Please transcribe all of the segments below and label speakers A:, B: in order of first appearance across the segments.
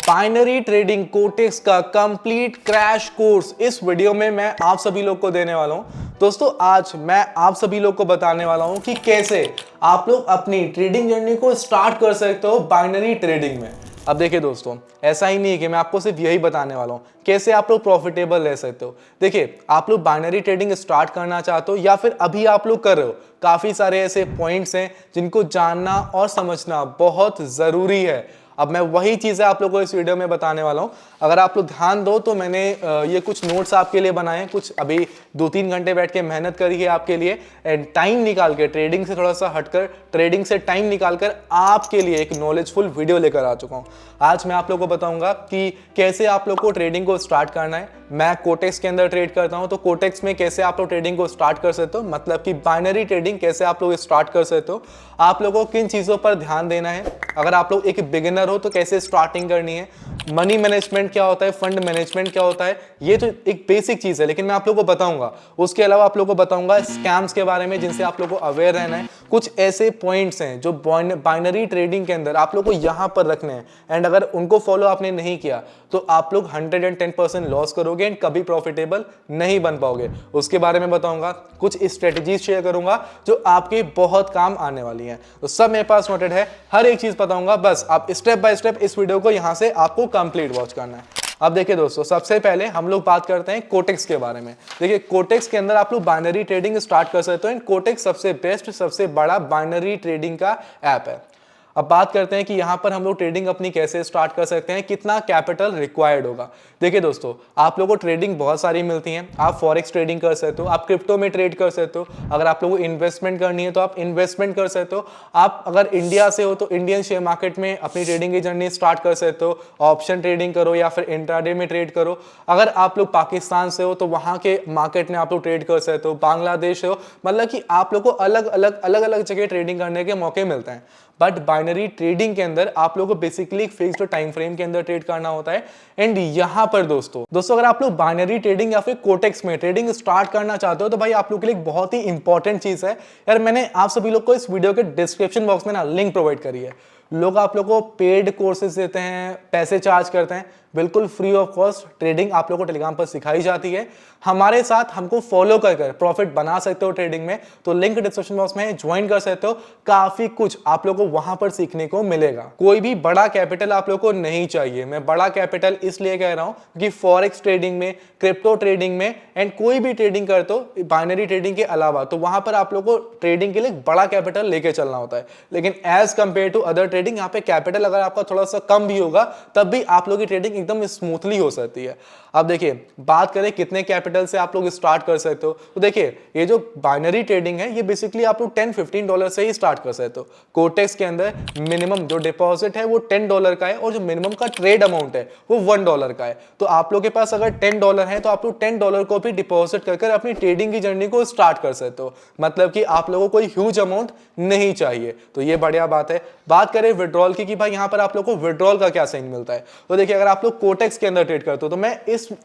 A: Binary trading cortex का complete crash course इस video में मैं आप सभी लोग को देने वाला हूं। दोस्तों आज मैं आप सभी लोग को बताने वाला हूं कि कैसे आप लोग अपनी ट्रेडिंग जर्नी को स्टार्ट कर सकते हो बाइनरी ट्रेडिंग में। अब देखिए दोस्तों, ऐसा ही नहीं है कि मैं आपको सिर्फ यही बताने वाला हूं कैसे आप लोग प्रॉफिटेबल रह सकते हो। देखिए, आप लोग बाइनरी ट्रेडिंग स्टार्ट करना चाहते हो या फिर अभी आप लोग कर रहे हो, काफी सारे ऐसे पॉइंट्स हैं जिनको जानना और समझना बहुत जरूरी है। अब मैं वही चीजें आप लोगों को इस वीडियो में बताने वाला हूं। अगर आप लोग ध्यान दो तो मैंने ये कुछ नोट्स आपके लिए बनाए हैं, कुछ अभी 2-3 घंटे बैठ के मेहनत करी है आपके लिए, एंड टाइम निकाल के ट्रेडिंग से थोड़ा सा हटकर, ट्रेडिंग से टाइम निकालकर आपके लिए एक नॉलेजफुल वीडियो लेकर आ चुका हूं। आज मैं आप लोगों को बताऊंगा कि कैसे आप लोग को ट्रेडिंग को स्टार्ट करना है। मैं कोटेक्स के अंदर ट्रेड करता हूं, तो कोटेक्स में कैसे आप लोग ट्रेडिंग को स्टार्ट कर सकते हो, मतलब कि बाइनरी ट्रेडिंग कैसे आप लोग स्टार्ट कर सकते हो, आप लोगों को किन चीजों पर ध्यान देना है। अगर आप लोग एक बिगिनर हो तो कैसे स्टार्टिंग करनी है, मनी मैनेजमेंट क्या होता है, फंड मैनेजमेंट क्या होता है, ये तो एक बेसिक चीज है, लेकिन मैं आप लोगों को बताऊंगा। उसके अलावा आप लोगों को बताऊंगा स्कैम्स के बारे में जिनसे आप लोगों को अवेयर रहना है। कुछ ऐसे पॉइंट्स हैं जो बाइनरी ट्रेडिंग के अंदर आप लोगों को यहां पर रखने हैं, एंड अगर उनको फॉलो आपने नहीं किया तो आप लोग 110% लॉस करोगे एंड कभी प्रॉफिटेबल नहीं बन पाओगे। उसके बारे में बताऊंगा, कुछ स्ट्रेटजीज शेयर करूंगा जो आपके बहुत काम आने वाली हैं। तो सब मेरे पास नोटेड है, हर एक चीज बताऊंगा, बस आप स्टेप बाय स्टेप इस वीडियो को यहां से आपको कंप्लीट वॉच करना है। अब देखिए दोस्तों, सबसे पहले हम लोग बात करते हैं कोटेक्स के बारे में। देखिए, कोटेक्स के अंदर आप लोग बाइनरी ट्रेडिंग स्टार्ट कर सकते हो एंड कोटेक्स सबसे बेस्ट, सबसे बड़ा बाइनरी ट्रेडिंग का ऐप है। अब बात करते हैं कि यहां पर हम लोग ट्रेडिंग अपनी कैसे स्टार्ट कर सकते हैं, कितना कैपिटल रिक्वायर्ड होगा। देखिए दोस्तों, आप लोगों को ट्रेडिंग बहुत सारी मिलती हैं। आप फॉरेक्स ट्रेडिंग कर सकते हो, आप क्रिप्टो में ट्रेड कर सकते हो, अगर आप लोगों को इन्वेस्टमेंट करनी है तो आप इन्वेस्टमेंट कर सकते हो। आप अगर इंडिया से हो तो इंडियन शेयर मार्केट में अपनी ट्रेडिंग की जर्नी स्टार्ट कर सकते हो, ऑप्शन ट्रेडिंग करो या फिर इंट्राडे में ट्रेड करो। अगर आप लोग पाकिस्तान से हो तो वहां के मार्केट में आप लोग ट्रेड कर सकते हो, बांग्लादेश हो, मतलब कि आप लोग को अलग अलग जगह ट्रेडिंग करने के मौके मिलते हैं। बट बाइनरी ट्रेडिंग के अंदर आप लोगों को बेसिकली फिक्स्ड टाइम फ्रेम के अंदर ट्रेड करना होता है। एंड यहां पर दोस्तों अगर आप लोग बाइनरी ट्रेडिंग या फिर कोटेक्स में ट्रेडिंग स्टार्ट करना चाहते हो तो भाई आप लोग के लिए एक बहुत ही इंपॉर्टेंट चीज है यार, मैंने आप सभी लोग को इस वीडियो के डिस्क्रिप्शन बॉक्स में ना लिंक प्रोवाइड करी है। लोग आप लोग को पेड कोर्सेज देते हैं, पैसे चार्ज करते हैं, बिल्कुल फ्री ऑफ कॉस्ट ट्रेडिंग आप लोगों को टेलीग्राम पर सिखाई जाती है। हमारे साथ हमको फॉलो कर प्रॉफिट बना सकते हो ट्रेडिंग में, तो लिंक डिस्क्रिप्शन बॉक्स में ज्वाइन कर सकते हो। काफी कुछ आप लोगों को वहां पर सीखने को मिलेगा। कोई भी बड़ा कैपिटल आप लोगों को नहीं चाहिए। मैं बड़ा कैपिटल इसलिए कह रहा हूं कि फॉरेक्स ट्रेडिंग में, क्रिप्टो ट्रेडिंग में एंड कोई भी ट्रेडिंग करते हो बाइनरी ट्रेडिंग के अलावा, तो वहां पर आप लोगों को ट्रेडिंग के लिए बड़ा कैपिटल लेके चलना होता है। लेकिन as compare to other trading, यहाँ पे कैपिटल अगर आपका थोड़ा सा कम भी होगा तब भी आप लोगों की ट्रेडिंग एकदम स्मूथली हो सकती है। अब देखिए, बात करें कितने कैपिटल से आप लोग स्टार्ट कर सकते हो, तो देखिए ये जो बाइनरी ट्रेडिंग है ये बेसिकली आप लोग $10-15 से ही स्टार्ट कर सकते हो। कोटेक्स के अंदर मिनिमम जो डिपॉजिट है वो $10 का है और जो मिनिमम का ट्रेड अमाउंट है वो $1 का है। तो आप लोग के पास अगर $10 है तो आप लोग $10 को भी डिपॉजिट कर अपनी ट्रेडिंग की जर्नी को स्टार्ट कर सकते हो, मतलब कि आप लोगों को कोई ह्यूज अमाउंट नहीं चाहिए। तो ये बढ़िया बात है। बात करें विड्रॉल की कि भाई यहाँ पर आप लोग को विड्रॉल का क्या साइन मिलता है, तो देखिए अगर आप लोग कोटेक्स के अंदर ट्रेड करते हो तो मैं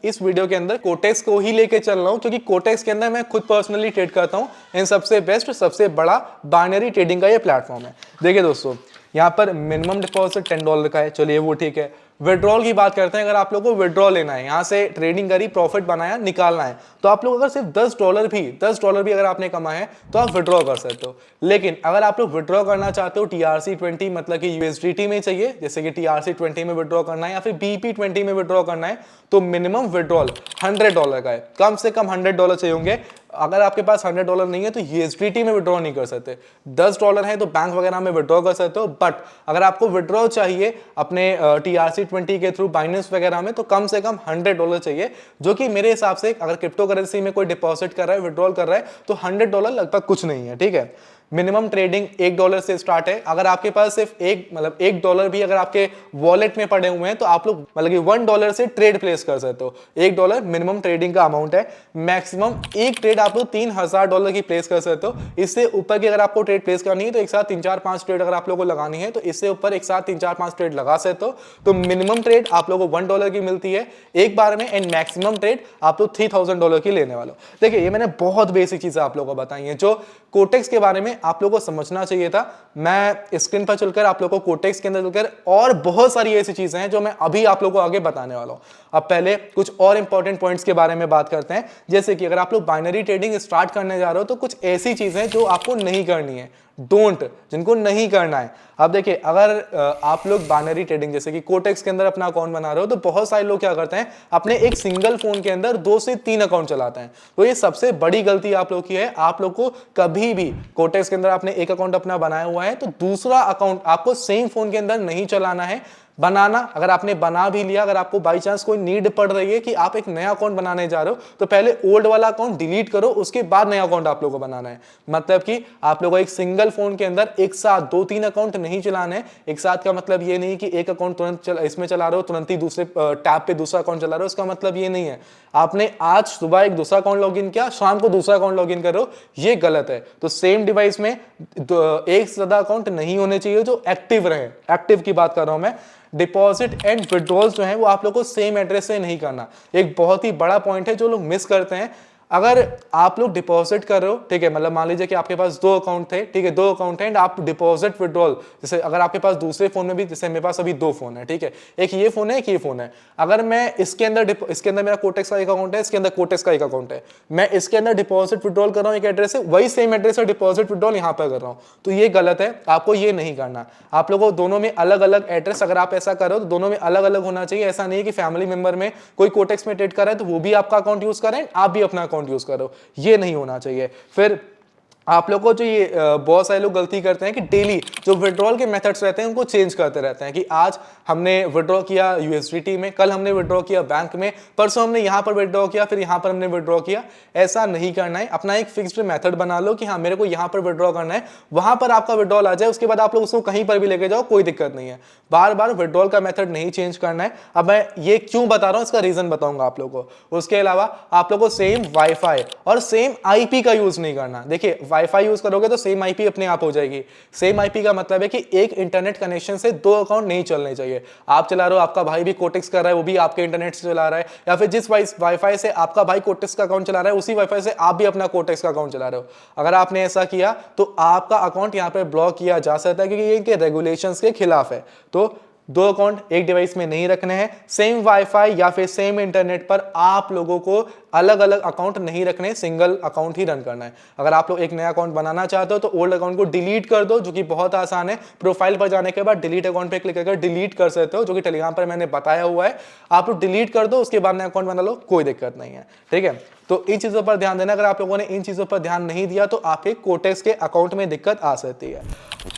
A: इस वीडियो के अंदर कोटेक्स को ही लेके चल रहा हूं, क्योंकि कोटेक्स के अंदर मैं खुद पर्सनली ट्रेड करता हूं। इन सबसे बेस्ट, सबसे बड़ा बाइनरी ट्रेडिंग का ये प्लेटफॉर्म है। देखिए दोस्तों, यहां पर मिनिमम डिपॉजिट $10 का है, चलिए वो ठीक है। विड्रॉल की बात करते हैं। अगर आप लोगों को विड्रॉ लेना है, यहां से ट्रेडिंग करी, प्रॉफिट बनाया, निकालना है, तो आप लोग अगर सिर्फ $10 भी अगर आपने कमाए हैं तो आप विड्रॉ कर सकते हो। लेकिन अगर आप लोग विड्रॉ करना चाहते हो TRC20, मतलब कि USDT में चाहिए, जैसे कि TRC20 में विड्रॉ करना है या फिर BP20 में विड्रॉ करना है, तो मिनिमम विड्रॉल $100 का है। कम से कम $100 चाहिए होंगे। अगर आपके पास $100 नहीं है तो USDT में विड्रॉ नहीं कर सकते। $10 है तो बैंक वगैरह में विड्रॉ कर सकते हो। बट अगर आपको विड्रॉ चाहिए अपने TRC20 के थ्रू बाइनेंस वगैरह में, तो कम से कम $100 चाहिए, जो कि मेरे हिसाब से अगर क्रिप्टो करेंसी में कोई डिपॉजिट कर रहा है, विड्रॉल कर रहा है, तो $100 लगभग कुछ नहीं है, ठीक है। मिनिमम ट्रेडिंग $1 से स्टार्ट है। अगर आपके पास सिर्फ $1 भी अगर आपके वॉलेट में पड़े हुए हैं तो आप लोग मतलब कि $1 से ट्रेड प्लेस कर सकते हो। $1 मिनिमम ट्रेडिंग का अमाउंट है। मैक्सिमम एक ट्रेड आप लोग $3000 की प्लेस कर सकते हो। इससे ऊपर की अगर आपको ट्रेड प्लेस करनी है तो एक साथ 3-4-5 ट्रेड अगर आप लोगों को लगानी है तो इससे ऊपर एक साथ 3-4-5 ट्रेड लगा सकते हो। तो मिनिमम ट्रेड आप लोगों को $1 की मिलती है एक बार में, एंड मैक्सिमम ट्रेड आप लोग $3000 की लेने वाले हो। देखिए, ये मैंने बहुत बेसिक चीजें आप लोगों को बताई हैं जो कोटेक्स के बारे में आप लोगों को समझना चाहिए था। मैं स्क्रीन पर चलकर आप लोगों को कोटेक्स के अंदर चलकर और बहुत सारी ऐसी चीजें हैं जो मैं अभी आप लोगों को आगे बताने वाला हूं। अब पहले कुछ और इंपॉर्टेंट पॉइंट्स के बारे में बात करते हैं, जैसे कि अगर आप लोग बाइनरी ट्रेडिंग स्टार्ट करने जा रहे हो तो कुछ ऐसी चीजें जो आपको नहीं करनी है, डोंट, जिनको नहीं करना है। अब देखिए, अगर आप लोग बाइनरी ट्रेडिंग जैसे कि कोटेक्स के अंदर अपना अकाउंट बना रहे हो तो बहुत सारे लोग क्या करते हैं, अपने एक सिंगल फोन के अंदर 2 से 3 अकाउंट चलाते हैं। तो ये सबसे बड़ी गलती आप लोग की है। आप लोग को कभी भी कोटेक्स के अंदर आपने एक अकाउंट अपना बनाया हुआ है तो दूसरा अकाउंट आपको सेम फोन के अंदर नहीं चलाना है। बनाना, अगर आपने बना भी लिया, अगर आपको बाई चांस कोई नीड पड़ रही है कि आप एक नया अकाउंट बनाने जा रहे हो तो पहले ओल्ड वाला अकाउंट डिलीट करो, उसके बाद नया अकाउंट आप लोगों को बनाना है। मतलब कि आप लोगों को एक सिंगल फोन के अंदर एक साथ 2-3 अकाउंट नहीं चलाने हैं। एक साथ का मतलब ये नहीं कि एक अकाउंट तुरंत इसमें चला रहे हो, तुरंत ही दूसरे टैब पे दूसरा अकाउंट चला रहे हो, उसका मतलब ये नहीं है। आपने आज सुबह एक दूसरा अकाउंट लॉगिन किया, शाम को दूसरा अकाउंट लॉगिन करो, ये गलत है। तो सेम डिवाइस में एक से ज्यादा अकाउंट नहीं होने चाहिए जो एक्टिव रहे। एक्टिव की बात कर रहा हूं मैं। डिपॉजिट एंड विड्रॉल्स जो है वो आप लोग को सेम एड्रेस से नहीं करना। एक बहुत ही बड़ा पॉइंट है जो लोग मिस करते हैं। अगर आप लोग डिपॉजिट कर रहे हो, ठीक है, मतलब मान लीजिए कि आपके पास 2 अकाउंट थे, ठीक है, 2 अकाउंट है एंड आप डिपॉजिट विड्रॉल, जैसे अगर आपके पास दूसरे फोन में भी, जैसे मेरे पास अभी 2 फोन है, ठीक है, एक ये फोन है, एक ये फोन है। अगर मैं इसके अंदर मेरा कोटेक्स का एक अकाउंट है, इसके अंदर कोटेक्स का एक अकाउंट है, मैं इसके अंदर डिपॉजिट विड्रॉल कर रहा हूं एक एड्रेस से, वही सेम एड्रेस से डिपॉजिट विड्रॉल यहां पर कर रहा हूं, तो ये गलत है। आपको ये नहीं करना। आप लोगों को दोनों में अलग अलग एड्रेस, अगर आप ऐसा करो तो दोनों में अलग अलग होना चाहिए। ऐसा नहीं है कि फैमिली मेंबर में कोई कोटेक्स में ट्रेड कर रहा है तो वो भी आपका अकाउंट यूज करें, आप भी अपना अकाउंट यूज करो, ये नहीं होना चाहिए। फिर आप लोगों को जो ये बहुत सारे लोग गलती करते हैं कि डेली जो विड्रॉल के मेथड्स रहते हैं उनको चेंज करते रहते हैं कि आज हमने विड्रॉ किया यूएसडीटी में, कल हमने विड्रॉ किया बैंक में, परसों हमने यहां पर विड्रॉ किया, फिर यहां पर हमने विड्रॉ किया। ऐसा नहीं करना है। अपना एक फिक्स्ड मेथड बना लो कि हाँ मेरे को यहां पर विड्रॉ करना है, वहां पर आपका विड्रॉल आ जाए, उसके बाद आप लोग उसको कहीं पर भी लेके जाओ, कोई दिक्कत नहीं है। बार बार विड्रॉल का मेथड नहीं चेंज करना है। अब मैं ये क्यों बता रहा हूं, इसका रीजन बताऊंगा आप लोगों को। उसके अलावा आप लोगों को सेम वाईफाई और सेम आईपी का यूज नहीं करना। देखिए, वाईफाई यूज करोगे तो सेम आईपी अपने आप हो जाएगी। सेम आईपी का मतलब है कि एक इंटरनेट कनेक्शन से 2 अकाउंट नहीं चलने चाहिए। आप चला रहे हो, आपका भाई भी कोटेक्स कर रहा है, वो भी आपके इंटरनेट से चला रहा है, या फिर जिस वाईफाई से आपका भाई कोटेक्स का अकाउंट चला रहा है उसी वाईफाई से आप भी अपना कोटेक्स का अकाउंट चला रहे हो। अगर आपने ऐसा किया तो आपका अकाउंट यहां पर ब्लॉक किया जा सकता है, क्योंकि ये इनके रेगुलेशंस के खिलाफ है। तो 2 अकाउंट एक डिवाइस में नहीं रखने हैं। सेम वाईफाई या फिर सेम इंटरनेट पर आप लोगों को अलग अलग अकाउंट नहीं रखने, सिंगल अकाउंट ही रन करना है। अगर आप लोग एक नया अकाउंट बनाना चाहते हो तो ओल्ड अकाउंट को डिलीट कर दो, जो कि बहुत आसान है। प्रोफाइल पर जाने के बाद डिलीट अकाउंट पे क्लिक करके डिलीट कर सकते हो, जो कि टेलीग्राम पर मैंने बताया हुआ है। आप लोग डिलीट कर दो, उसके बाद नया अकाउंट बना लो, कोई दिक्कत नहीं है, ठीक है। तो इन चीजों पर ध्यान देना। अगर आप लोगों ने इन चीजों पर ध्यान नहीं दिया तो आपके कोटेक्स के अकाउंट में दिक्कत आ सकती है।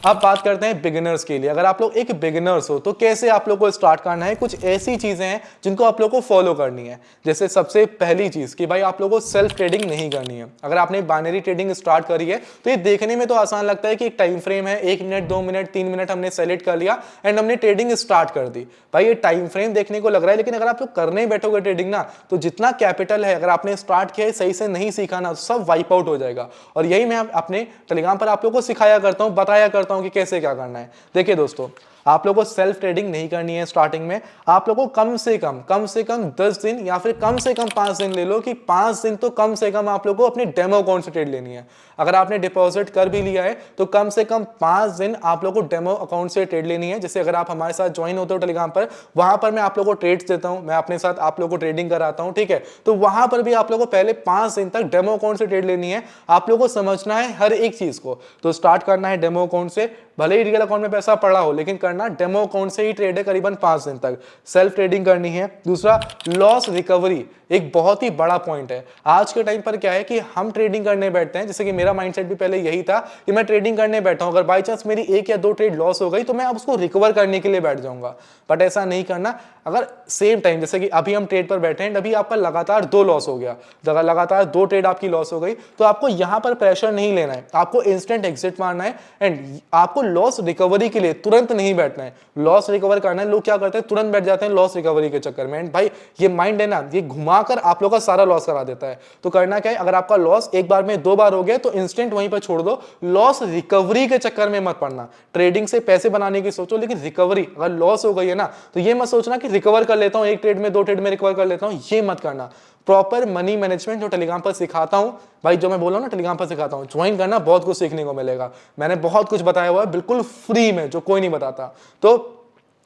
A: अब बात करते हैं बिगिनर्स के लिए। अगर आप लोग एक बिगिनर्स हो तो कैसे आप लोग को स्टार्ट करना है। कुछ ऐसी चीजें हैं जिनको आप लोग को फॉलो करनी है। जैसे सबसे पहली चीज कि भाई आप लोग को सेल्फ ट्रेडिंग नहीं करनी है। अगर आपने बाइनरी ट्रेडिंग स्टार्ट करी है तो ये देखने में तो आसान लगता है कि एक टाइम फ्रेम है, 1 मिनट 2 मिनट 3 मिनट हमने सेलेक्ट कर लिया एंड हमने ट्रेडिंग स्टार्ट कर दी। भाई ये टाइम फ्रेम देखने को लग रहा है, लेकिन अगर आप लोग करने बैठोगे ट्रेडिंग ना, तो जितना कैपिटल है, अगर आपने स्टार्ट किया है सही से नहीं सीखा ना, सब वाइप आउट हो जाएगा। और यही मैं अपने टेलीग्राम पर आप लोगों को सिखाया करता हूं, बताया करता हूं कि कैसे क्या करना है। देखिए दोस्तों, आप लोगों को सेल्फ ट्रेडिंग नहीं करनी है स्टार्टिंग में। आप लोगों को कम से कम 10 दिन या फिर कम से कम 5 दिन ले लो, कि 5 दिन तो कम से कम आप लोगों को अपने डेमो अकाउंट से ट्रेड लेनी है। अगर आपने डिपॉजिट कर भी लिया है तो कम से कम 5 दिन आप लोगों को डेमो अकाउंट से ट्रेड लेनी है। जैसे अगर आप हमारे साथ ज्वाइन होते हो टेलीग्राम पर, वहां पर मैं आप लोगों को ट्रेड्स देता हूं, मैं अपने साथ आप लोगों को ट्रेडिंग कराता हूं, ठीक है। तो वहां पर भी आप लोगों को पहले 5 दिन तक डेमो अकाउंट से ट्रेड लेनी है। आप लोगों को समझना है हर एक चीज को। तो स्टार्ट करना है डेमो अकाउंट से, भले ही रियल अकाउंट में पैसा पड़ा हो, लेकिन करना डेमो अकाउंट से ही ट्रेड है। करीबन 5 दिन तक सेल्फ ट्रेडिंग करनी है। दूसरा, लॉस रिकवरी एक बहुत ही बड़ा पॉइंट है। आज के टाइम पर क्या है कि हम ट्रेडिंग करने बैठते हैं, जैसे कि मेरा माइंडसेट भी पहले यही था कि मैं ट्रेडिंग करने बैठा हूं, अगर बाई चांस मेरी 1 या 2 ट्रेड लॉस हो गई तो मैं अब उसको रिकवर करने के लिए बैठ जाऊंगा। बट ऐसा नहीं करना। अगर सेम टाइम, जैसे कि अभी हम ट्रेड पर बैठे हैं, अभी आपका लगातार 2 लॉस हो गया, अगर लगातार 2 ट्रेड आपकी लॉस हो गई, तो आपको यहां पर प्रेशर नहीं लेना है, आपको इंस्टेंट एग्जिट मारना है एंड आपको लॉस रिकवरी के लिए तुरंत नहीं बैठना है। लॉस रिकवर करना है। लोग क्या करते हैं, तुरंत बैठ जाते हैं लॉस रिकवरी के चक्कर में। एंड भाई ये माइंड है ना, ये घुमाकर आप लोग का सारा लॉस करा देता है। तो करना क्या है, अगर आपका लॉस एक बार में 2 बार हो गया तो इंस्टेंट वहीं पर छोड़ दो। लॉस रिकवरी के चक्कर में मत पड़ना। ट्रेडिंग से पैसे बनाने की सोचो, लेकिन रिकवरी, अगर लॉस हो गई है ना तो ये मत सोचना कि रिकवर कर लेता हूं, 1 ट्रेड में 2 ट्रेड में रिकवर कर लेता हूं, ये मत करना। प्रॉपर मनी मैनेजमेंट जो टेलीग्राम पर सिखाता हूं भाई, जो मैं बोल रहा हूं ना टेलीग्राम पर सिखाता हूं, ज्वाइन करना, बहुत कुछ सीखने को मिलेगा। मैंने बहुत कुछ बताया हुआ है बिल्कुल फ्री में, जो कोई नहीं बताता। तो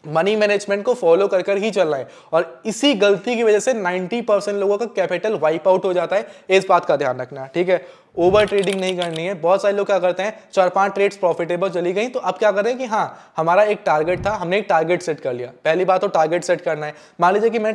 A: मनी मैनेजमेंट को फॉलो कर कर ही चलना है, और इसी गलती की वजह से 90% लोगों का कैपिटल वाइप आउट हो जाता है। इस बात का ध्यान रखना है, ठीक है। ओवर ट्रेडिंग नहीं करनी है। बहुत सारे लोग क्या करते हैं, 4-5 ट्रेड्स प्रॉफिटेबल चली गई तो अब क्या कर रहे हैं कि हाँ हमारा एक टारगेट था, हमने एक टारगेट सेट कर लिया। पहली बात तो टारगेट सेट करना है। मान लीजिए कि मेरा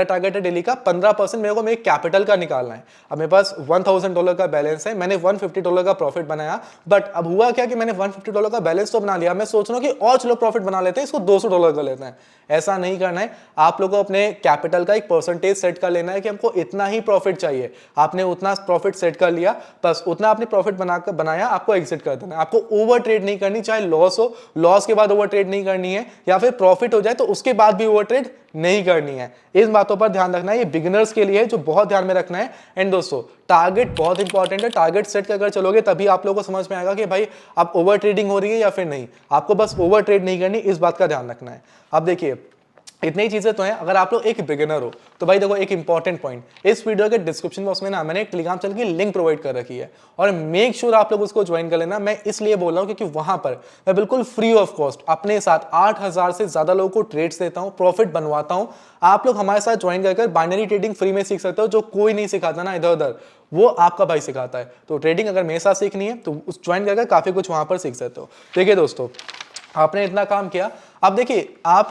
A: टारगेट है डेली का 15% मेरे को मेरे कैपिटल का निकालना है। अब मेरे पास $1000 का बैलेंस है, मैंने $150 का प्रॉफिट बनाया। बट अब हुआ क्या कि मैंने $150 का बैलेंस तो बना लिया, मैं सोच रहा हूँ कि और चलो प्रॉफिट बना लेते हैं, इसको $200 कर लेते हैं। ऐसा नहीं करना है। आप लोगों को अपने कैपिटल का एक परसेंटेज सेट कर लेना है कि हमको इतना ही प्रॉफिट चाहिए। आपने उतना प्रॉफिट सेट कर लिया, बस उतना आपने प्रॉफिट बनाया, आपको एग्जिट कर देना है। आपको ओवर ट्रेड नहीं करनी, चाहे लॉस हो, लॉस के बाद ओवर ट्रेड नहीं करनी है, या फिर प्रॉफिट हो जाए तो उसके बाद भी ओवर ट्रेड नहीं करनी है। इन बातों पर ध्यान रखना है, ये बिगिनर्स के लिए है, जो बहुत ध्यान में रखना है। एंड दोस्तों, टारगेट बहुत इंपॉर्टेंट है। टारगेट सेट कर चलोगे तभी आप लोगों को समझ में आएगा कि भाई अब ओवर ट्रेडिंग हो रही है या फिर नहीं। आपको बस ओवर ट्रेड नहीं करनी, इस बात का ध्यान रखना है। अब देखिए, इतनी चीजें तो हैं। अगर आप लोग एक बिगिनर हो तो भाई देखो, एक इंपॉर्टेंट पॉइंट, इस वीडियो के डिस्क्रिप्शन बॉक्स में ना मैंने एक टेलीग्राम चैनल की लिंक प्रोवाइड कर रखी है, और मेक श्योर आप लोग उसको ज्वाइन कर लेना। मैं इसलिए बोल रहा हूं क्योंकि वहां पर मैं बिल्कुल फ्री ऑफ कॉस्ट अपने साथ 8000 से ज्यादा लोगों को ट्रेड्स देता हूं, प्रॉफिट बनवाता हूं। आप लोग हमारे साथ ज्वाइन कर बाइनरी ट्रेडिंग फ्री में सीख सकते हो, जो कोई नहीं सिखाता ना इधर उधर, वो आपका भाई सिखाता है। तो ट्रेडिंग अगर मेरे साथ सीखनी है तो उस ज्वाइन करके काफी कुछ वहां पर सीख सकते हो। देखिए दोस्तों, आपने इतना काम किया। अब देखिए, आप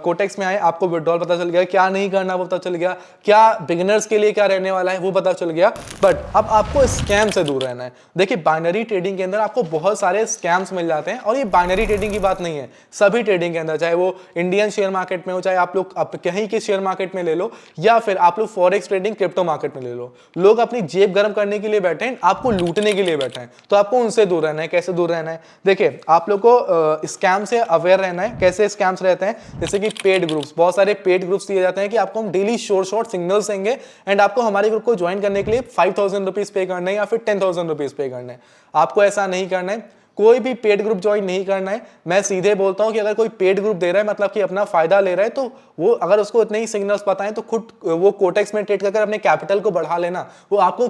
A: कोटेक्स में आए, आपको विड्रॉल पता चल गया, क्या नहीं करना वो पता चल गया, क्या बिगिनर्स के लिए क्या रहने वाला है वो पता चल गया। बट अब आपको स्कैम से दूर रहना है। देखिए, बाइनरी ट्रेडिंग के अंदर आपको बहुत सारे स्कैम्स मिल जाते हैं, और ये बाइनरी ट्रेडिंग की बात नहीं है, सभी ट्रेडिंग के अंदर, चाहे वो इंडियन शेयर मार्केट में हो, चाहे आप लोग कहीं के शेयर मार्केट में ले लो, या फिर आप लोग फॉरेक्स ट्रेडिंग क्रिप्टो मार्केट में ले लो। लोग अपनी जेब गर्म करने के लिए बैठे हैं, आपको लूटने के लिए बैठे हैं, तो आपको उनसे दूर रहना है। कैसे दूर रहना है? देखिए, आप लोग को स्कैम से अवेयर रहना है। कैसे स्कैम्स रहते हैं? जैसे कि पेड ग्रुप्स, बहुत सारे पेड ग्रुप्स दिए जाते हैं कि आपको हम डेली शॉर्ट सिग्नल्स देंगे, एंड आपको हमारे ग्रुप को ज्वाइन करने के लिए 5000 रुपीज पे करना है या फिर 10,000 रुपीज पे करना है। आपको ऐसा नहीं करना है, कोई भी पेड ग्रुप ज्वाइन नहीं करना है। मैं सीधे बोलता हूं कि अगर कोई पेड ग्रुप दे रहा है, मतलब कि अपना फायदा ले रहा है, तो वो अगर उसको इतने ही सिग्नल्स पता है तो खुद वो कोटेक्स में ट्रेड करके अपने कैपिटल को बढ़ा लेना। वो आपको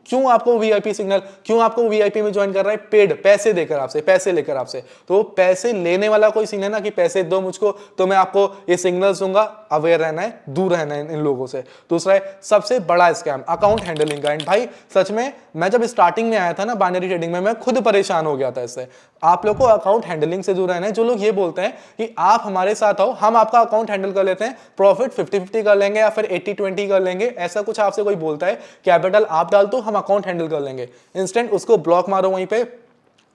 A: क्यों आपको वीआईपी सिग्नल, क्यों आपको वीआईपी में ज्वाइन कर रहा है? पेड, पैसे देकर आपसे, पैसे लेकर आपसे। तो पैसे लेने वाला कोई सीन है ना कि पैसे दो मुझको तो मैं आपको ये सिग्नल्स दूंगा। अवेयर रहना है, दूर रहना है इन लोगों से। दूसरा है सबसे बड़ा स्कैम, अकाउंट हैंडलिंग का। एंड भाई सच में, मैं जब स्टार्टिंग में आया था ना बाइनरी ट्रेडिंग में, मैं खुद परेशान हो गया था इससे। आप लोग को अकाउंट हैंडलिंग से दूर रहना है। जो लोग ये बोलते हैं कि आप हमारे साथ आओ, हम आपका अकाउंट हैंडल कर लेते हैं, प्रॉफिट 50-50 कर लेंगे या फिर 80-20 कर लेंगे, ऐसा कुछ आपसे कोई बोलता है, कैपिटल आप डाल दो, हम अकाउंट हैंडल कर लेंगे, इंस्टेंट उसको ब्लॉक मारो वहीं पे।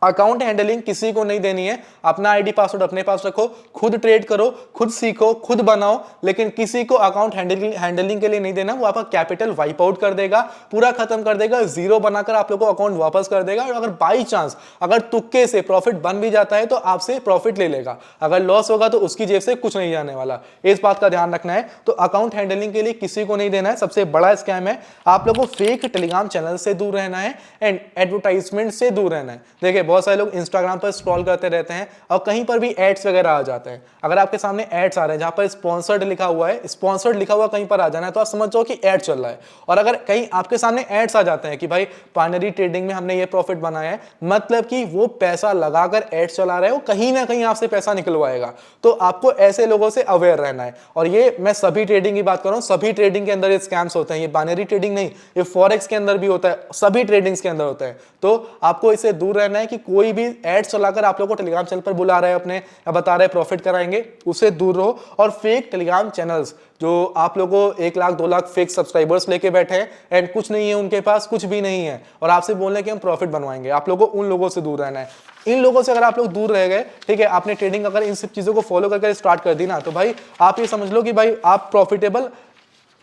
A: अकाउंट हैंडलिंग किसी को नहीं देनी है। अपना आईडी पासवर्ड अपने पास रखो, खुद ट्रेड करो, खुद सीखो, खुद बनाओ, लेकिन किसी को अकाउंट हैंडलिंग के लिए नहीं देना। वो आपका कैपिटल वाइप आउट कर देगा, पूरा खत्म कर देगा, जीरो बनाकर आप लोगों को अकाउंट वापस कर देगा। और अगर बाई चांस अगर तुक्के से प्रॉफिट बन भी जाता है तो आपसे प्रॉफिट ले लेगा, अगर लॉस होगा तो उसकी जेब से कुछ नहीं जाने वाला। इस बात का ध्यान रखना है। तो अकाउंट हैंडलिंग के लिए किसी को नहीं देना है, सबसे बड़ा स्कैम है। आप लोगों को फेक टेलीग्राम चैनल से दूर रहना है, एंड एडवर्टाइजमेंट से दूर रहना है। देखिए, बहुत सारे लोग इंस्टाग्राम पर स्क्रॉल करते रहते हैं और कहीं पर भी एड्स वगैरह आ जाते हैं। अगर आपके सामने एड्स आ रहे हैं जहां पर स्पॉन्सर्ड लिखा हुआ है, स्पॉन्सर्ड लिखा हुआ कहीं पर आ जाना है, तो आप समझ जाओ कि एड चल रहा है। और अगर कहीं आपके सामने एड्स आ जाते हैं कि भाई बाइनरी ट्रेडिंग में हमने ये प्रॉफिट बनाया है, मतलब कि वो पैसा लगाकर एड्स चला रहे हो, कहीं ना कहीं आपसे पैसा निकलवाएगा। तो आपको ऐसे लोगों से अवेयर रहना है। और ये मैं सभी ट्रेडिंग की बात कर रहा हूं, सभी ट्रेडिंग के अंदर ये स्कैम्स होते हैं। ये बाइनरी ट्रेडिंग नहीं, ये फॉरेक्स के अंदर भी होता है, सभी ट्रेडिंग्स के अंदर होता है। तो आपको इससे दूर रहना है कि कोई भी एड्स चलाकर आप लोगों को टेलीग्राम चैनल पर बुला रहे हैं अपने, या बता रहे हैं प्रॉफिट कराएंगे, उससे दूर रहो। और फेक टेलीग्राम चैनल्स जो आप लोगों को 1 लाख 2 लाख फेक सब्सक्राइबर्स लेके बैठे हैं, एंड कुछ नहीं है उनके पास, कुछ भी नहीं है, और आपसे बोल रहे हैं कि हम प्रॉफिट बनवाएंगे, आप लोगों को उन लोगों से दूर रहना है। इन लोगों से अगर आप लोग दूर रह गए, ठीक है, आपने ट्रेडिंग अगर इन सब चीजों को फॉलो करके स्टार्ट कर दी ना, तो भाई आप ये समझ लो कि भाई आप प्रॉफिटेबल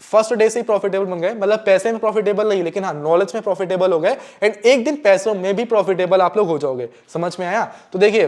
A: फर्स्ट डे से ही प्रॉफिटेबल बन गए। मतलब पैसे में प्रॉफिटेबल नहीं, लेकिन हाँ नॉलेज में प्रॉफिटेबल हो गए, एंड एक दिन पैसों में भी प्रॉफिटेबल आप लोग हो जाओगे। समझ में आया? तो देखिए,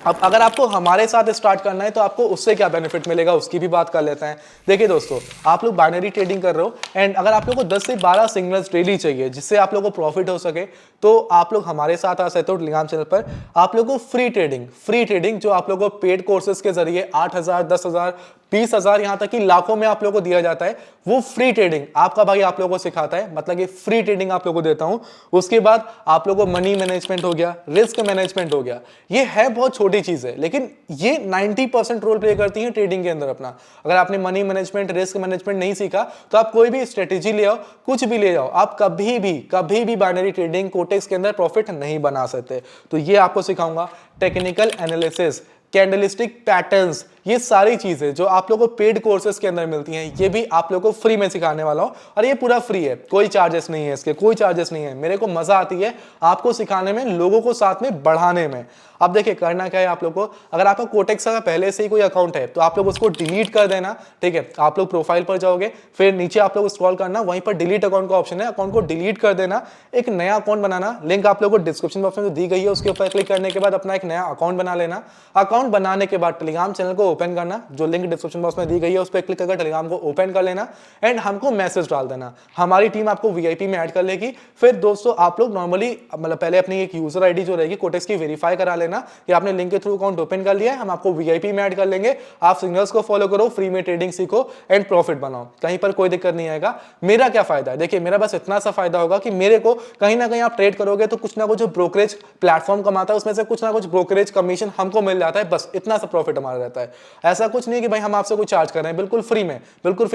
A: अब अगर आपको हमारे साथ स्टार्ट करना है तो आपको उससे क्या बेनिफिट मिलेगा उसकी भी बात कर लेते हैं। देखिए दोस्तों, आप लोग बाइनरी ट्रेडिंग कर रहे हो एंड अगर आप लोग को 10 से 12 सिग्नल्स डेली चाहिए जिससे आप लोग को प्रॉफिट हो सके, तो आप लोग हमारे साथ आ सकते हो टेलीग्राम चैनल पर। आप लोग को फ्री ट्रेडिंग जो आप लोग को पेड कोर्सेज के जरिए 8,000, 10,000, 20,000 यहां तक कि लाखों में आप लोगों को दिया जाता है, वो फ्री ट्रेडिंग आपका भाई आप लोगों को सिखाता है। मतलब ये फ्री ट्रेडिंग आप लोगों को देता हूं। उसके बाद आप लोगों को मनी मैनेजमेंट हो गया, रिस्क मैनेजमेंट हो गया। ये है बहुत छोटी चीज है लेकिन ये 90% रोल प्ले करती है ट्रेडिंग के अंदर अपना। अगर आपने मनी मैनेजमेंट, रिस्क मैनेजमेंट नहीं सीखा तो आप कोई भी स्ट्रेटेजी ले आओ, कुछ भी ले जाओ, आप कभी भी बाइनरी ट्रेडिंग कोटेक्स के अंदर प्रॉफिट नहीं बना सकते। तो ये आपको सिखाऊंगा। टेक्निकल एनालिसिस, कैंडलस्टिक पैटर्न्स, ये सारी चीजें जो आप लोगों को पेड कोर्सेज के अंदर मिलती हैं, ये भी आप लोगों को फ्री में सिखाने वाला हूं। और ये पूरा फ्री है, कोई चार्जेस नहीं है, इसके कोई चार्जेस नहीं है। मेरे को मजा आती है आपको सिखाने में, लोगों को साथ में बढ़ाने में। अब देखिए करना क्या है आप लोग को, अगर आपका कोटेक्स का पहले से ही कोई अकाउंट है तो आप लोग उसको डिलीट कर देना। ठीक है, आप लोग प्रोफाइल पर जाओगे, फिर नीचे आप लोग स्क्रॉल करना, वहीं पर डिलीट अकाउंट का ऑप्शन है, अकाउंट को डिलीट कर देना, एक नया अकाउंट बनाना। लिंक आप लोग को डिस्क्रिप्शन बॉक्स में दी गई है, उसके ऊपर क्लिक करने के बाद अपना एक नया अकाउंट बना लेना। अकाउंट बनाने के बाद टेलीग्राम चैनल को ओपन करना, जो लिंक डिस्क्रिप्शन बॉक्स में दी गई है उस पर क्लिक करके टेलीग्राम को ओपन कर लेना एंड हमको मैसेज डाल देना। हमारी टीम आपको वीआईपी में ऐड कर लेगी। फिर दोस्तों आप लोग नॉर्मली मतलब पहले अपनी एक यूजर आईडी जो रहेगी कोटेक्स की वेरीफाई करा लेना कि आपने लिंक के थ्रू अकाउंट ओपन कर लिया है, हम आपको वीआईपी में ऐड कर लेंगे। आप सिग्नल्स को फॉलो करो, फ्री में ट्रेडिंग सीखो एंड प्रॉफिट बनाओ, कहीं पर कोई दिक्कत नहीं आएगा। मेरा क्या फायदा है, देखिए मेरा बस इतना सा फायदा होगा कि मेरे को कहीं ना कहीं आप ट्रेड करोगे तो कुछ ना कुछ जो ब्रोकरेज प्लेटफॉर्म कमाता है उसमें से कुछ ना कुछ ब्रोकरेज कमीशन हमको मिल जाता है, बस इतना सा प्रॉफिट हमारा रहता है। ऐसा कुछ नहीं कि भाई हम आपसे कुछ चार्ज कर रहे हैं, बिल्कुल फ्री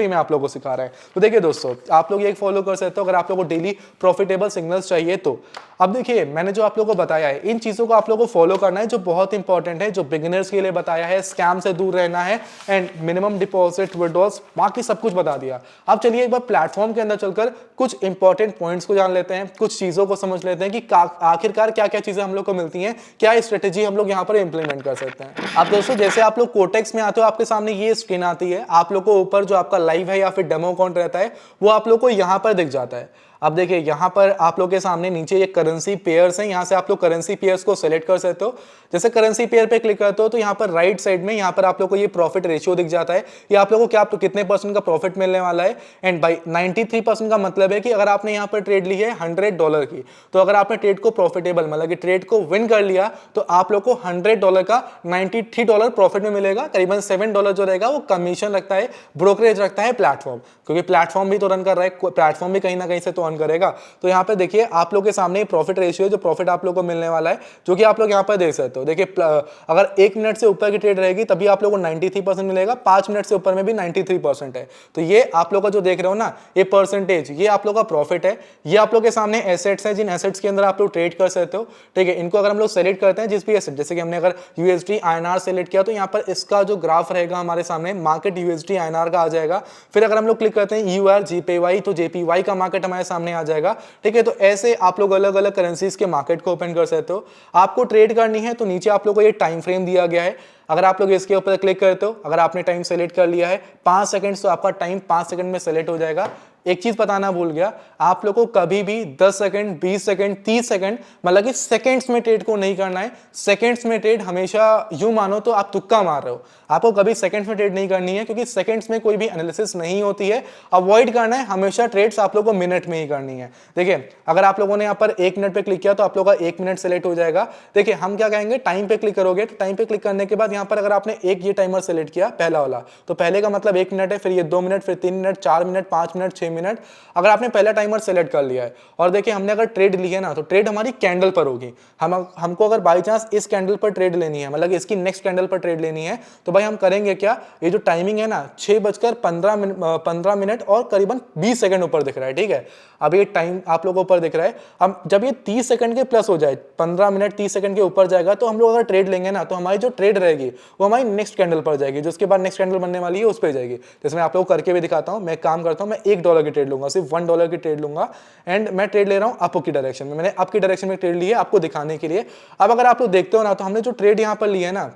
A: में आप लोगों को सिखा रहे हैं। तो देखिए दोस्तों, आप लोग ये फॉलो कर सकते हो अगर आप लोगों को डेली प्रॉफिटेबल सिग्नल्स चाहिए तो। अब देखिए मैंने जो आप लोगों को बताया है, इन चीजों को आप लोगों को फॉलो करना है जो बहुत इंपॉर्टेंट है, जो बिगिनर्स के लिए बताया है। स्कैम से दूर रहना है एंड मिनिमम डिपॉजिट, विड्रॉल्स, बाकी सब कुछ बता दिया। अब चलिए एक बार प्लेटफॉर्म के अंदर चलकर कुछ इंपॉर्टेंट पॉइंट्स को जान लेते हैं, कुछ चीजों को समझ लेते हैं कि आखिरकार क्या क्या चीजें हम लोग को मिलती हैं, क्या स्ट्रेटेजी हम लोग यहाँ पर इंप्लीमेंट कर सकते हैं। अब दोस्तों जैसे आप लोग कोटेक्स में आते हो, आपके सामने ये स्क्रीन आती है, आप लोग को ऊपर जो आपका लाइव है या फिर डेमो अकाउंट रहता है वो आप लोग को यहाँ पर दिख जाता है। अब देखिए यहाँ पर आप लोग के सामने नीचे ये करेंसी पेयर्स हैं, यहाँ से आप लोग करेंसी पेयर्स को सेलेक्ट कर सकते हो। जैसे करेंसी पेयर पे क्लिक करते हो तो यहाँ पर राइट साइड में यहाँ पर आप लोग को ये प्रॉफिट रेशियो दिख जाता है, ये आप लोग को क्या कितने परसेंट का प्रॉफिट मिलने वाला है। एंड बाई 93% का मतलब है कि अगर आपने यहाँ पर ट्रेड ली है $100 की, तो अगर आपने ट्रेड को प्रॉफिटेबल मतलब कि ट्रेड को विन कर लिया तो आप लोग को $100 का $93 प्रॉफिट में मिलेगा। करीबन $7 जो रहेगा वो कमीशन रखता है, ब्रोकरेज रखता है प्लेटफॉर्म, क्योंकि प्लेटफॉर्म भी तो रन कर रहा है, प्लेटफॉर्म भी कहीं ना कहीं से तो अर्न करेगा। तो यहाँ पे देखिए आप लोग के सामने प्रॉफिट रेशियो, जो प्रॉफिट आप लोग को मिलने वाला है, जो कि आप लोग यहाँ पर देख सकते हो। देखिए अगर 1 मिनट से ऊपर की ट्रेड रहेगी तभी आप लोग को 93% मिलेगा, 5 मिनट से ऊपर में भी 93% है। तो ये आप लोग का जो देख रहे हो ना, ये परसेंटेज, ये आप लोग का प्रॉफिट है। ये आप लोग के सामने एसेट्स हैं, जिन एसेट्स के अंदर आप लोग ट्रेड कर सकते हो। ठीक है, इनको अगर हम लोग सेलेक्ट करते हैं जिस भी एसेट, जैसे कि हमने अगर यूएसडी आईएनआर सेलेक्ट किया तो यहाँ पर इसका जो ग्राफ रहेगा हमारे सामने, मार्केट यूएसडी आईएनआर का आ जाएगा। फिर अगर हम लोग क्लिक करते हैं यूआर जीपीवाई, तो जेपीवाई का मार्केट हमारे सामने आ जाएगा। ठीक है, तो ऐसे आप लोग अलग अलग करेंसीज के मार्केट को ओपन कर सकते हो। आपको ट्रेड करनी है तो नीचे आप लोग को ये टाइम फ्रेम दिया गया है, अगर आप लोग इसके ऊपर क्लिक करते हो, अगर आपने टाइम सेलेक्ट कर लिया है 5 सेकंड, तो आपका टाइम 5 सेकंड में सेलेक्ट हो जाएगा। एक चीज बताना भूल गया, आप लोग को कभी भी 10 सेकंड, 20 सेकंड, 30 सेकंड, मतलब कि सेकंड्स में ट्रेड को नहीं करना है। सेकंड्स में ट्रेड हमेशा यूं मानो तो आप तुक्का मार रहे हो, आपको कभी सेकंड्स में ट्रेड नहीं करनी है, क्योंकि सेकंड्स में कोई भी एनालिसिस नहीं होती है। अवॉइड करना है हमेशा ट्रेड्स आप लोग को मिनट में ही करनी है। देखिए अगर आप लोगों ने यहाँ पर 1 मिनट पे क्लिक किया तो आप लोग का 1 मिनट सेलेक्ट हो जाएगा। देखिए हम क्या कहेंगे, टाइम पे क्लिक करोगे तो टाइम पे क्लिक करने के बाद यहाँ पर अगर आपने एक ये टाइमर सेलेक्ट किया पहला वाला, तो पहले का मतलब 1 मिनट है, फिर ये 2 मिनट, फिर 3 मिनट, 4 मिनट, 5 मिनट, 6 मिनट। अगर आपने पहला टाइमर सेलेक्ट कर लिया है और देखिए हमने अगर ट्रेड ली है ना, तो ट्रेड हमारी कैंडल पर होगी। हमको अगर बाई चांस इस कैंडल पर ट्रेड लेनी है, मतलब इसकी नेक्स्ट कैंडल पर ट्रेड लेनी है, तो भाई हम करेंगे क्या, ये जो टाइमिंग है ना 6:15 और करीबन 20 सेकंड ऊपर दिख रहा है। ठीक है, अब ये टाइम आप लोगों को ऊपर दिख रहा है। अब जब ये 30 सेकंड के प्लस हो जाए, 15 मिनट 30 सेकंड के ऊपर जाएगा, तो हम लोग अगर ट्रेड लेंगे ना, तो हमारी जो ट्रेड रहेगी वो हमारी नेक्स्ट कैंडल पर जाएगी, जो उसके बाद नेक्स्ट कैंडल बनने वाली है उस पर जाएगी। जैसे मैं आप लोग करके भी दिखाता हूँ, मैं काम करता हूँ, मैं $1 की ट्रेड लूंगा, सिर्फ $1 की ट्रेड लूंगा एंड मैं ट्रेड ले रहा हूँ अप की डायरेक्शन में। मैंने अप की डायरेक्शन में ट्रेड ली है आपको दिखाने के लिए। अब अगर आप लोग देखते हो ना, तो हमने जो ट्रेड यहाँ पर ली है ना,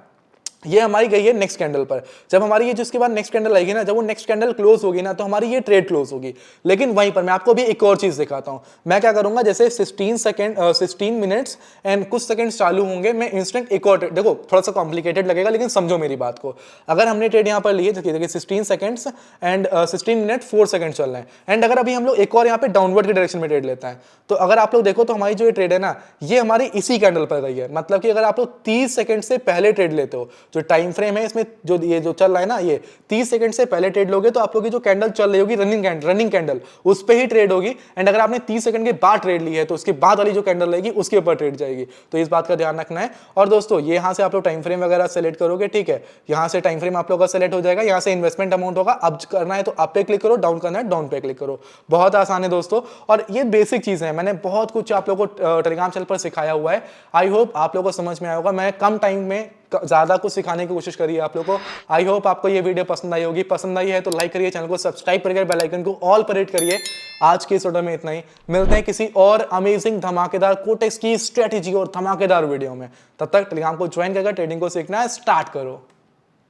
A: ये हमारी गई है नेक्स्ट कैंडल पर। जब हमारी ये जिसके बाद नेक्स्ट कैंडल आएगी ना, जब वो नेक्स्ट कैंडल क्लोज होगी ना, तो हमारी ये ट्रेड क्लोज होगी। लेकिन वहीं पर मैं आपको भी एक और चीज दिखाता हूं। मैं क्या करूंगा, जैसे 16 मिनट्स एंड कुछ सेकंड्स चालू होंगे, मैं इंस्टेंट एक और देखो, थोड़ा सा कॉम्प्लिकेटेड लगेगा लेकिन समझो मेरी बात को। अगर हमने ट्रेड यहाँ पर लिए, देखिए 16 सेकंड्स एंड 16 मिनट 4 सेकंड चल रहे हैं, एंड अगर अभी हम लोग एक और यहाँ पे डाउनवर्ड की डायरेक्शन में ट्रेड लेते हैं, तो अगर आप लोग देखो तो हमारी जो ये ट्रेड है ना, ये हमारी इसी कैंडल पर गई है। मतलब कि अगर आप लोग 30 सेकंड से पहले ट्रेड लेते हो, जो टाइम फ्रेम है इसमें जो ये जो चल रहा है ना, ये 30 सेकंड से पहले ट्रेड लोगे तो आप लोग की जो कैंडल चल रही होगी रनिंग कैंडल, उस पे ही ट्रेड होगी। एंड अगर आपने 30 सेकंड के बाद ट्रेड ली है तो उसके बाद वाली जो कैंडल रहेगी उसके ऊपर ट्रेड जाएगी। तो इस बात का ध्यान रखना है। और दोस्तों ये यहाँ से आप लोग टाइम फ्रेम वगैरह सेलेक्ट करोगे, ठीक है, यहाँ से टाइम फ्रेम आप लोग का सेलेक्ट हो जाएगा, यहाँ से इन्वेस्टमेंट अमाउंट होगा, अप करना है तो अप पे क्लिक करो, डाउन करना है डाउन पे क्लिक करो। बहुत आसान है दोस्तों, और ये बेसिक चीजें हैं, मैंने बहुत कुछ आप लोगों को टेलीग्राम चैनल पर सिखाया हुआ है। आई होप आप लोगों को समझ में आया होगा। मैं कम टाइम में ज्यादा कुछ सिखाने की कोशिश करी है आप लोगों को। आई होप आपको ये वीडियो पसंद आई होगी। पसंद आई है तो लाइक करिए, चैनल को सब्सक्राइब करिए, बेल आइकन को ऑल पर हिट करिए। आज के इस वीडियो में इतना ही, मिलते हैं किसी और अमेजिंग धमाकेदार कोटेक्स की स्ट्रेटेजी और धमाकेदार वीडियो में। तब तक टेलीग्राम को ज्वाइन करके ट्रेडिंग को सीखना है स्टार्ट करो।